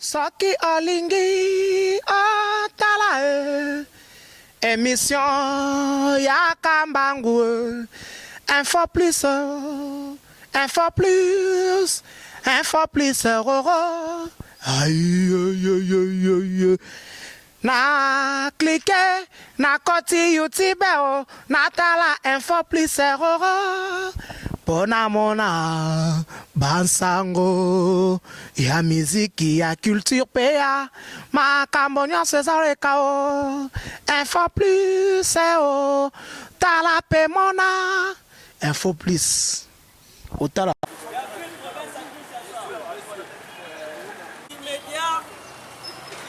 Soki olingi otala émission ya Kambangu info plus aïe na cliquer na koti YouTube na tala info plus pona mona bansango ya miziki ya culture pea makambo nyonso ezaleka info plus tala pe mona info plus otala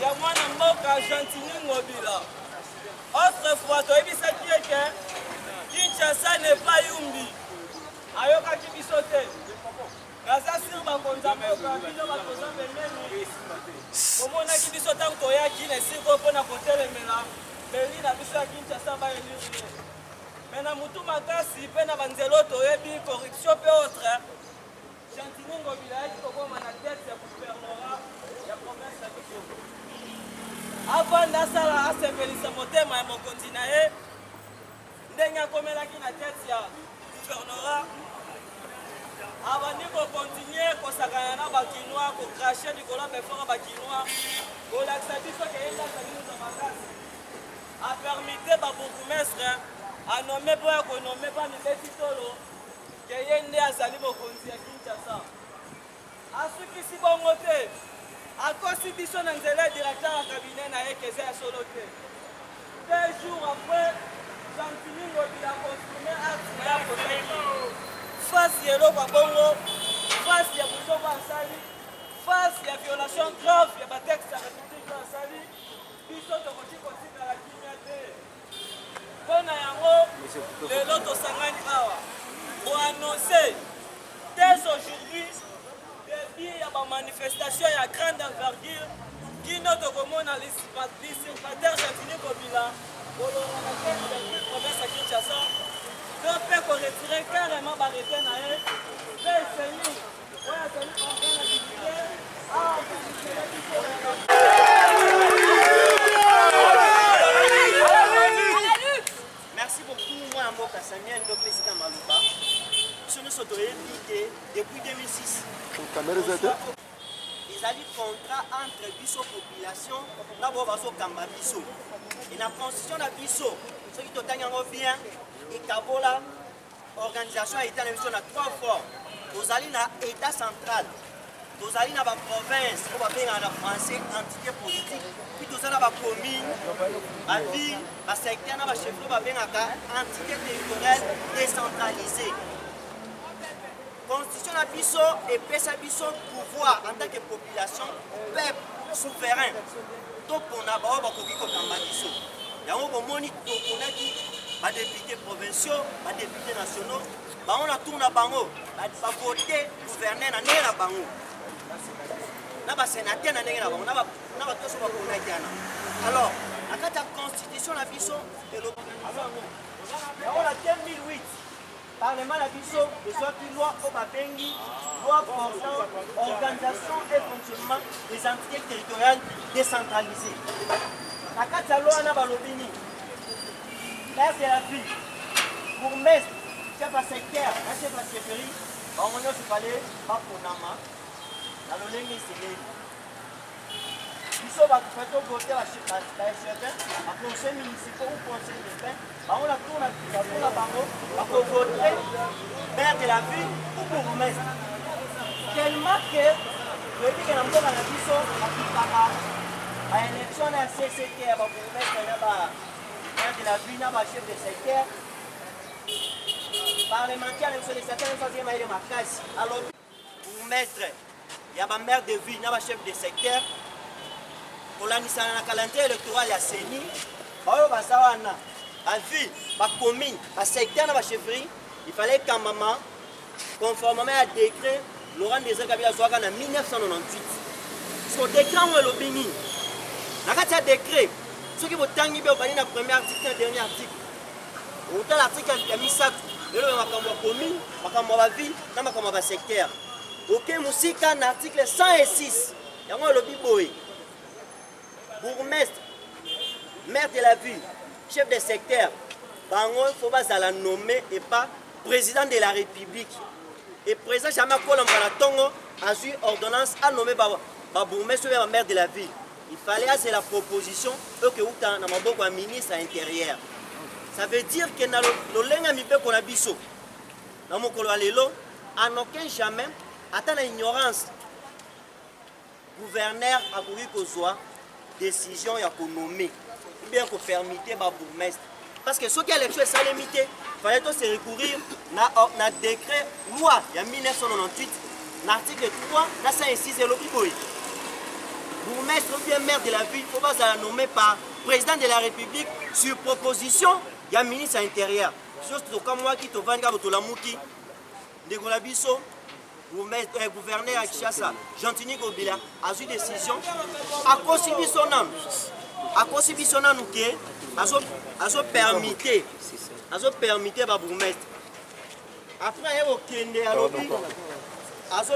ya mwana mboka Gentini Ngobila. Autrefois, toyebisaki ete Kinshasa n'est pas Yumbi. Ayokaki biso te. Naza sur bakonza mboka bino bakonza pembeni. Omonaki biso ntango toyaki na esika mpona kotelemela meli na biso ya Kinshasa bayeliri. Me na mutu makasi mpe na banzelo toyebi corruption mpe autre. Gentini Ngobila ayaki kokoma na tete ya gouvernorat ya province ya biso. Avant d'asala asepelisa motema ya mokonzi na ye ndenge akomelaki na tete ya gouvernorat abandi kokontinue kosakana na bakinois kokrashe likolo ya befort ya bakinois kolakisa biso ke yendaka bino za makasi apermite babourgmestre anome mpo ya konome mpa mibeti tolo ke ye nde azali mokonzi ya Kinshasa asukisi bongo te akosi biso na nzela ya directeur ya cabinet na ye keza ya solo te 2 jours après Gentini Ngobila konstrume acte na ya kotaki face ya eloko ya bongo face ya bosoko asali face ya violation grave ya batexte ya république asali biso tokoki kotikala kimia te mpo na yango lelo tosangani awa koannonce dès aujourd'hui depuis ya bamanifestation ya grande envergure kino tokomona l'usurpateur Gentini Ngobila kolonga na tete ya province ya Kinshasa to mpe koretire carrément barete na ye mpe eseni oyo azali organe ya dignité awa kosikele biso merci beaucoup mwana mboka Samuel Ndope esika maloba biso nyonso toyebi te depuis 2006 ezali contrat entre biso population na bao bazokamba biso e na constitution na biso soki totangi yango bien ekabola organisation ya etat na biso na 3 formes tozali na état central tozali na baprovince oyo babengaka na français entité politique puis tozali na bacommune baville basecteur na bachef oyo babengaka entité territoriale décentralisée. Constitution na biso epesa biso pouvoir en tant que population peuple souverain topona bao bakoki kokamba biso yango bomoni toponaki badepute provinciaux badepute nationaux bango na tour na bango bavote gouverneur na ndenge na bango na basénateur na ndenge na bango na batoso baponaki yana alors na kati ya constitution na biso yango na 2008 Parlement la biso ezwaki loi oyo babengi loi portant organisation et fonctionnement des entités territoriales décentralisées. Na kati ya loi wana balobi nini maire de la ville bourgmestre chef ya secteur na chef ya chefferie bango nyonso fale baponama na lolenge eseleli biso bato vote bachefin baconseil municipal ou conseil de fin bango na tour na bango bakovote maire de la ville ou bourgmestre tellement que toyebike na mboka na biso bakipaka baélection na CCT ya babourgmestre na bamaire de la ville na bachef de secteur parlementaire na biso de secteur nyonso mayele makasi alobi bourgmestre ya bamaire de ville na bachef de secteur kolanisana na calendrier électoral ya CENI baoyo baza wana baville bacommune basecteur na bachefferie il fallait kambama conformément à décret Laurent Désiré Kabila azwaka na 1998 so décret ngo elobi nini na kati ya décret soki botangi mpe obani na premier article na dernier article otala article ya misato lelo makambo ya commune makambo ya baville na makambo ya basecteur oke mosika na article 106 yango alobi boye bourgmestre maire de la ville chef de secteur bango faut bazala nommé et pas président de la république et président jamais kolamba na tongo azwi ordonnance a nommé ba bourgmestre ou maire de la ville. Il fallait c'est la proposition que uta na maboko ya ministre intérieur. Ça veut dire que na lolenga mibeko na biso na mokolo ya lelo en aucun jamais ata na ignorance gouverneur akoki kozwa décision ya konommer ou bien kopermite ba bourgmestre parce que soki élection esalemi te fallait to se recourir na décret loi ya 1998 na article 3 na 106 elobi boye bourgmestre ou bien maire de la ville faut bazala nommé par président de la république sur proposition ya ministre intérieur chose toka moi qui tovandi ka botolamuki ndeko na biso gouverneur à Kinshasa Jean-Tini Gobila a eu décision à constitution nanu ke azo permite ba bourgmestre après au kende alobi azo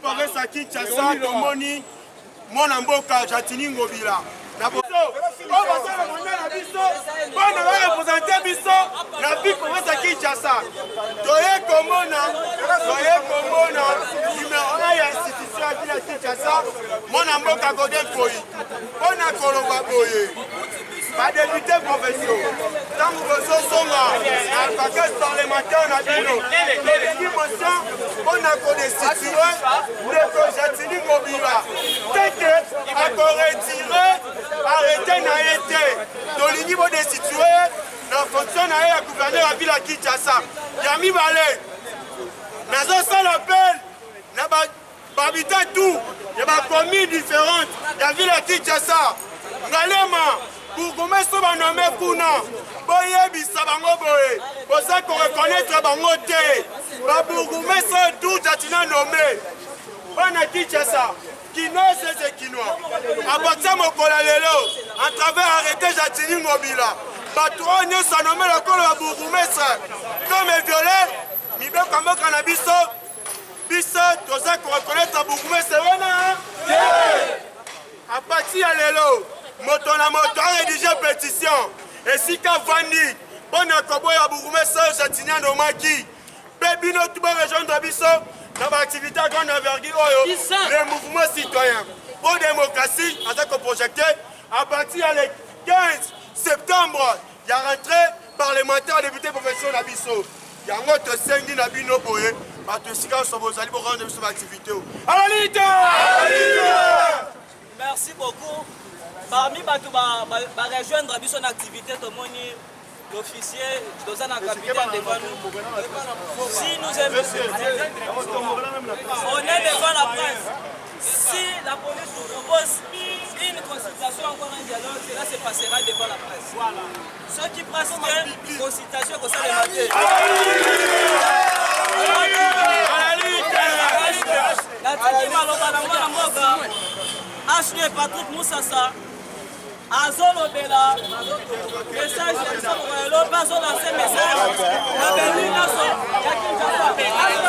province ya Kinshasa tomoni mwana mboka Jatini Ngobila na biso oyo basala manda na biso mpona barepresente biso na bi province ya Kinshasa toye komona numero 1 ya institution ya ville ya Kinshasa mwana mboka Godin Koi mpona koloba boye badepute provinciaux ntango bozosonga na caucus parlementaire na bino tolingi motion mpona kodestitue ndeko Jatini Ngobila teke akoretire arrete na ye te tolingi bodestitue na fonction na ye ya gouverneur ya ville ya Kinshasa ya mibale nazosala appel na bahabitant tout ya bacommune différente ya ville ya Kinshasa ngalema bourgmestre banome kuna boyebisa bango boye boza koreconnaître bango te babourgmestre tout Jatina nome bana Kinshasa kinoise eze kinois abatia mokola lelo en travers arrêté Jatini Ngobila bato oyo nyonso anome lokolo ya bourgmestre comme violé mibeko mboka na biso toza koreconnaître bourgmestre wana apati ya lelo moto na moto arédige pétition esika vandi mpona koboya bourgmestre Jatini anomaki mpe bino tu borejoindre biso na baactivité à grande envergure oyo le mouvement citoyen pour démocratie aza koprojecte à partir ya le 15 septembre ya rentrée parlementaire député profession na biso yango tosengi na bino boye bato esika nyonso bozali borendre biso baactivité o alalite. Merci beaucoup. Parmi bato rejoindre biso na activité tomoni l'officier dans un capitaine devant nous. Si nous aimons, on est devant la presse. Si la police nous propose une consultation, encore un dialogue, cela se passera devant la presse. Voilà. Ceux qui pratiquent une consultation comme ça le matin. H. Patrick Moussassa. azolobela message ya biso mokolo mpe azolance message na beli nyonso ya Kinshasa.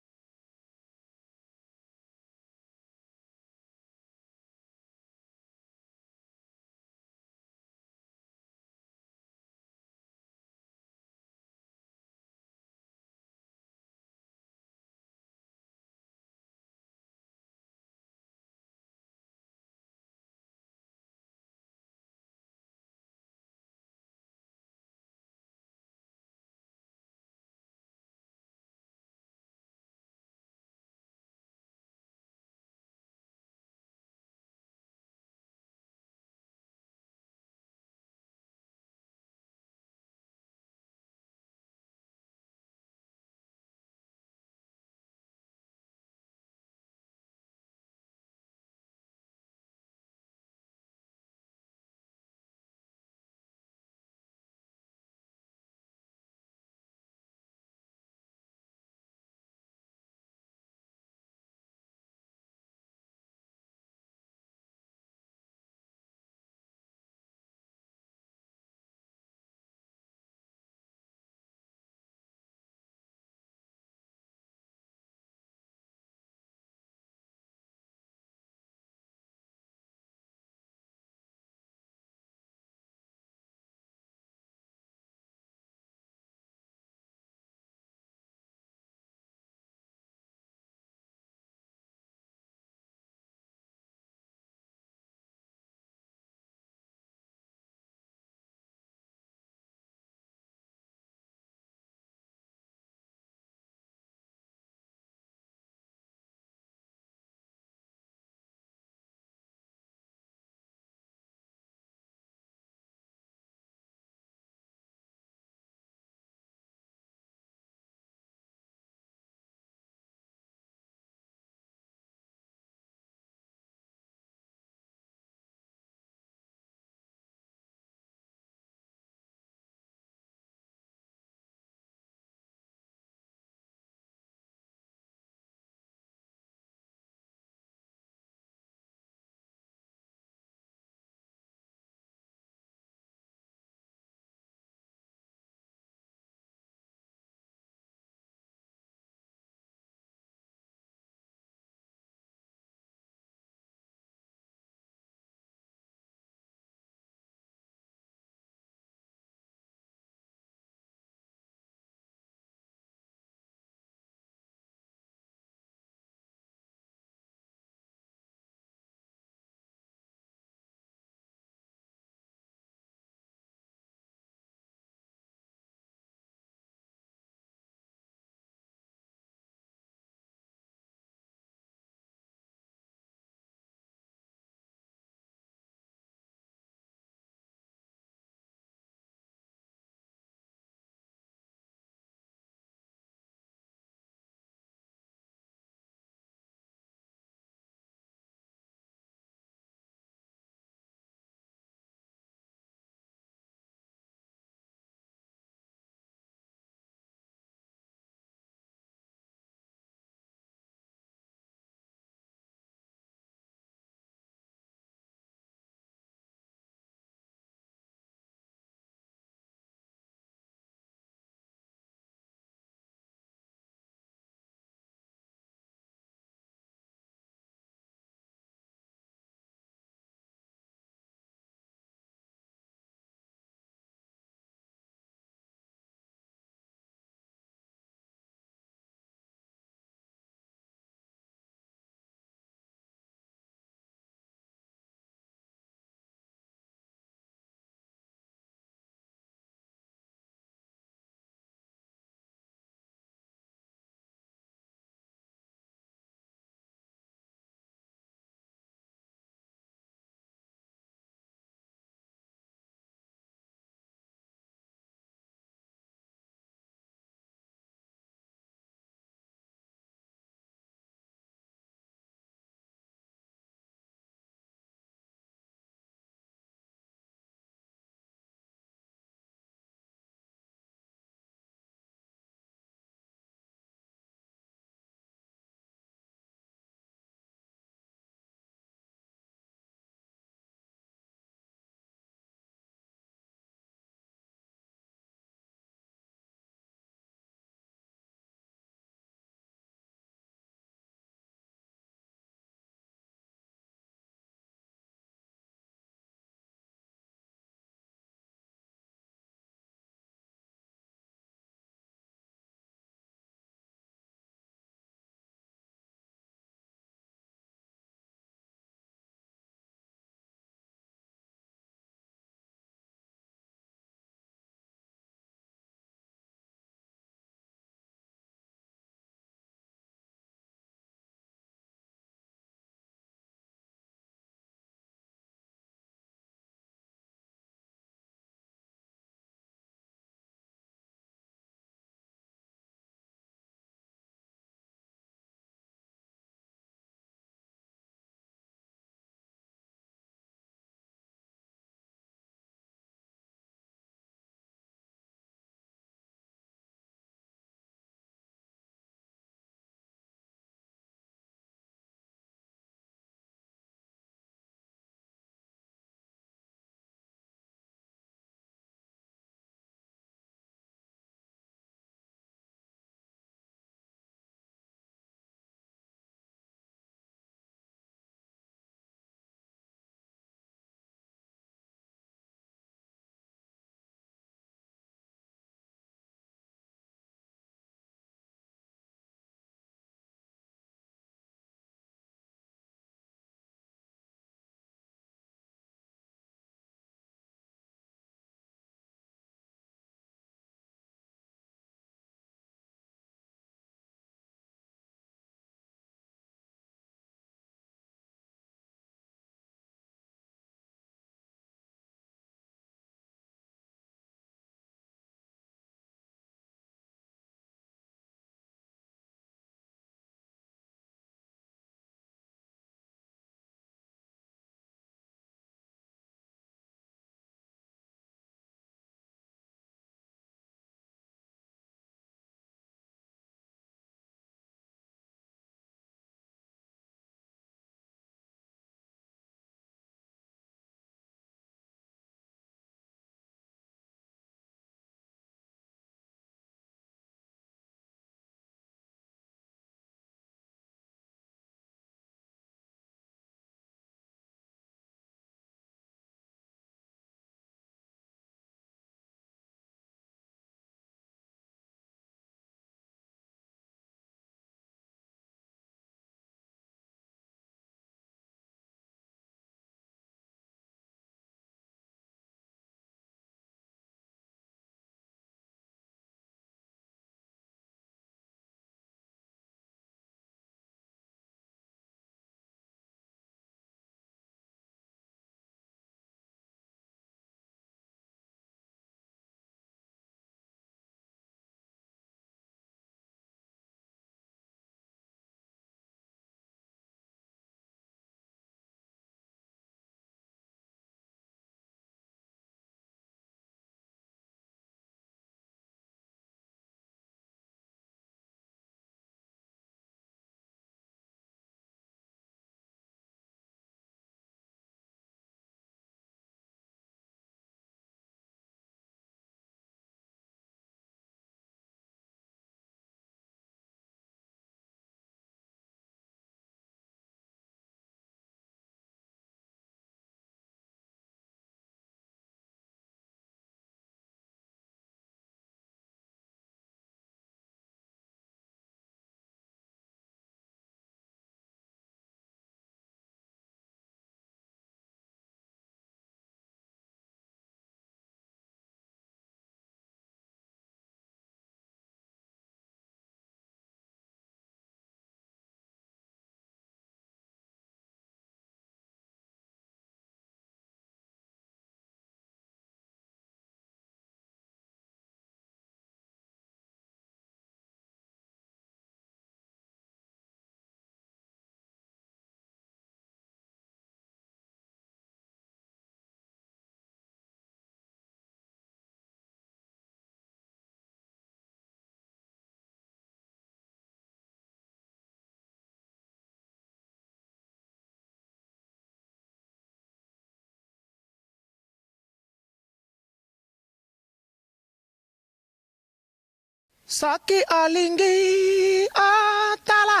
Soki olingi otala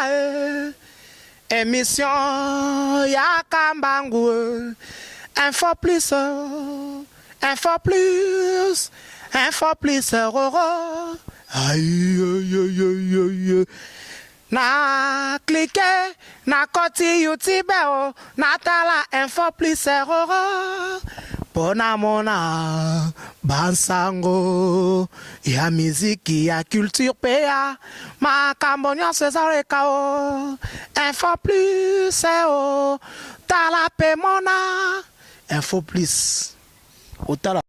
émission ya Kambangu. Info plus, info plus, info plus, roro. Aïe, aïe, aïe, aïe, aïe. Na cliquer, na koti YouTube, na tala info plus, roro. Pona mona bansango ya miziki ya culture pea makambo nyonso ezaleka o info plus o tala pe mona info plus otala